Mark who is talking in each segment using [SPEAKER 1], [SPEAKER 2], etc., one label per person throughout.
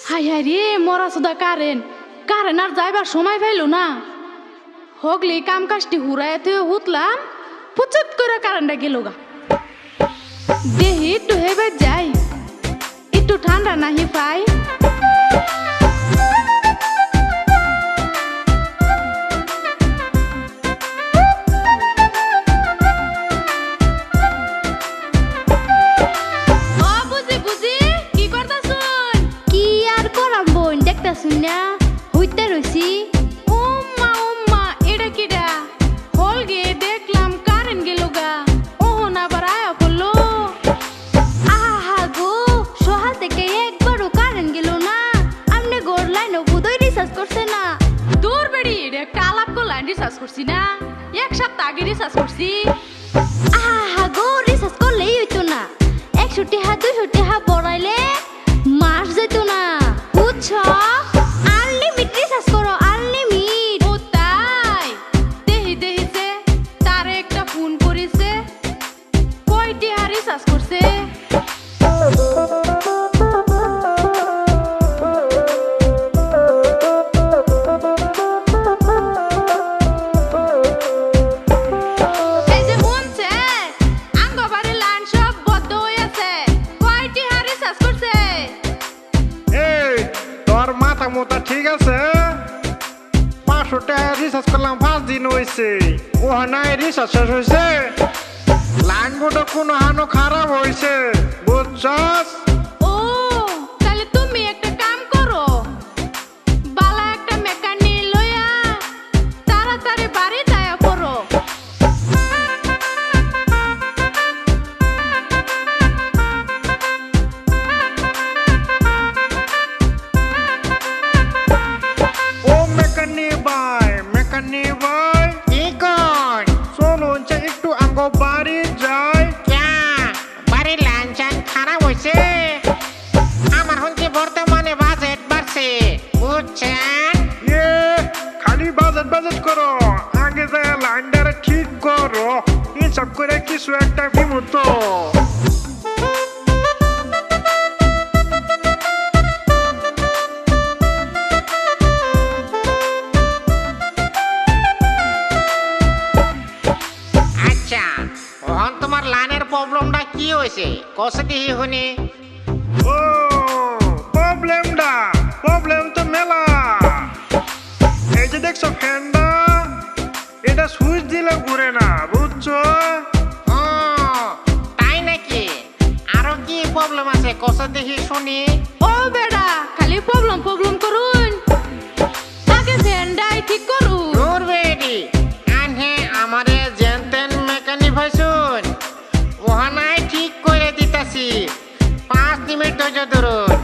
[SPEAKER 1] High high রে মরা সুদা কারেন্ট আর যাইবার সময় পাইলো না হগলি কাম কাজটি হুরাইতে হুতলাম পুচুত করে কারেন্টটা গেল গা দেহি একটু হেবে যাই একটু ঠান্ডা নাহি পাই
[SPEAKER 2] শুনা হইতে রইছি
[SPEAKER 1] উম্মা এটা কিডা হল গে দেখলাম কারেন্ট গেল গা ওহন আবার আয়া পড়লো
[SPEAKER 2] আহা গো সকাল থেকে একবারও কারেন্ট গেল না আমনে গোর লাইনও বুদই রিচার্জ করছে না
[SPEAKER 1] দূর বেড়ি এটা একটা আলাপ করলাম রিচার্জ করছি না এক সপ্তাহ আগে রিচার্জ করছি
[SPEAKER 2] আহা গো রিচার্জ করলেই হইতো না 100 টাকা 200 টাকা বড়াইলে মাস যেত না বুঝছো
[SPEAKER 1] করছে এই যে শুনছে আঙ্গবাড়ি লাইন সব বদ্ধ হয়ে আছে কয়টি হারি শেষ করছে
[SPEAKER 3] এই তোর মাথা মোটা ঠিক আছে 500 টাকা রিচার্জ করলাম 5 দিন হয়েছে ও নাই রিচার্জ শেষ হয়েছে লাইন বোর্ড কোনো হানো খারাপ হয়েছে বুঝছস
[SPEAKER 1] ও তাহলে তুমি একটা কাম করো বালা একটা মেকানিক লইয়া তাড়াতাড়ি বাড়ি যায় পড়ো
[SPEAKER 3] ও মেকানিক ভাই কি কর চলুন একটু আঙ্গ বাড়ি যাই
[SPEAKER 4] বাড়ির লাইন খারাপ হয়েছে আমার হচ্ছে বর্তমানে বাজেট বাড়ছে বুঝছেন
[SPEAKER 3] খালি বাজেট করো আগে যায় লাইনটারে ঠিক করো হিসাব করে কিছু একটা বিমুত
[SPEAKER 4] আচ্ছা এখন তোমার লাইনের প্রবলেমটা কি হয়েছে কষে দিহি শুনি
[SPEAKER 3] ও প্রবলেম তো মেলা এই যে দেখছো ফ্যানটা এটা সুইচ দিলে ঘুরে না বুঝছো
[SPEAKER 4] ও তাই নাকি আরো কি প্রবলেম আছে কষে দেখি শুনি
[SPEAKER 1] ও বেড়া খালি প্রবলেম করুন আগে ফ্যানটাই ঠিক করুন
[SPEAKER 4] দূর বেডি আনহে আমারে জেনতেন মেকানিক ভাইছুন ওহানাই ঠিক করে দিতাছি 5 মিনিট ধৈর্য ধরুন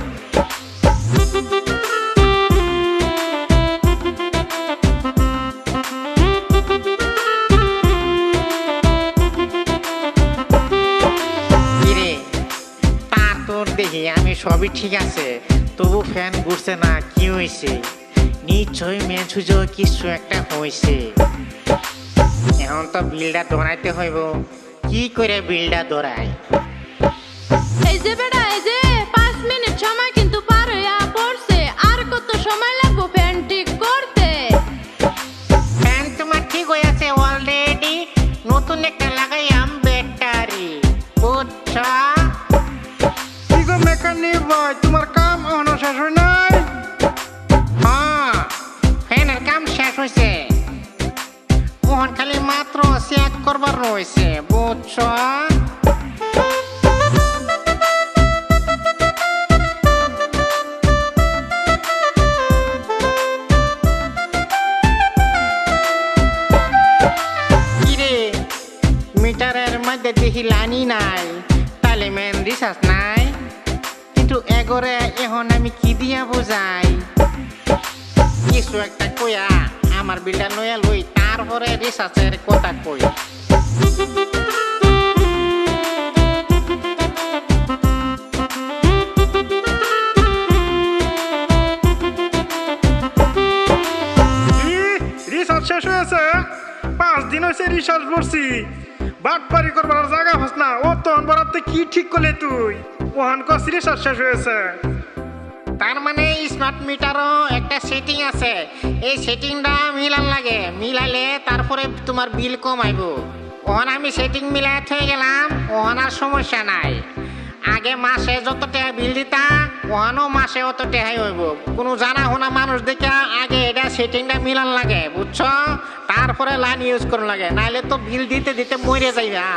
[SPEAKER 4] দেখি আমি সবই ঠিক আছে তবু ফ্যান ঘুরছে না কি হয়েছে নিশ্চয়ই মেঝুজ কিছু একটা হয়েছে এখন তো বিলটা ধরাইতে হইব কি করে বিলটা ধরাই
[SPEAKER 1] এই যে বেড়া এই যে 5 মিনিট সময় কিন্তু পার হইয়া পড়ছে আর কত সময় লাগবে ফ্যান ঠিক করতে
[SPEAKER 4] ফ্যান তোমার ঠিক হয়ে আছে অলরেডি নতুন একটা লাগাইয়াম ব্যাটারি বুঝছো
[SPEAKER 3] মেকানিক ভাই তোমার কাম এখনো শেষ হয় নাই
[SPEAKER 4] হ্যাঁ ফ্যানের কাম শেষ হয়েছে মোহন খালি মাত্র চেক করবার রয়েছে বুঝছো কিরে মিটারের মধ্যে দেখি লাইনই নাই তাহলে মেন রিচার্জ নাই কিন্তু এগরে এখন আমি কি দিয়া বোঝাই কিছু একটা কইয়া আমার বিলটা লইয়া লই তারপরে রিচার্জের কথা কই
[SPEAKER 3] রিচার্জ শেষ হয়েছে 5 দিন হয়েছে রিচার্জ করছি বাটপারি করবার জায়গা হস না ও তখন বরাতে কি ঠিক করলে তুই ওহান কস রিচার্জ শেষ হয়েছে
[SPEAKER 4] তার মানে স্মার্ট মিটারও একটা সেটিং আছে, এই সেটিংটা মিলান লাগে, মিলাইলে তারপরে তোমার বিল কমাইব। ওখানে আমি সেটিং মিলাই থয়ে গেলাম, ওখানে আর সমস্যা নাই। আগে মাসে যত টাকা বিল দিতা ওখানেও মাসে অত টাকাই হইব। কোনো জানা শোনা মানুষ দেখে আগে এটা সেটিংটা মিলান লাগে, বুঝছো? তারপরে লাইন ইউজ করুন লাগে, নাইলে তো বিল দিতে দিতে মরে যাইবা।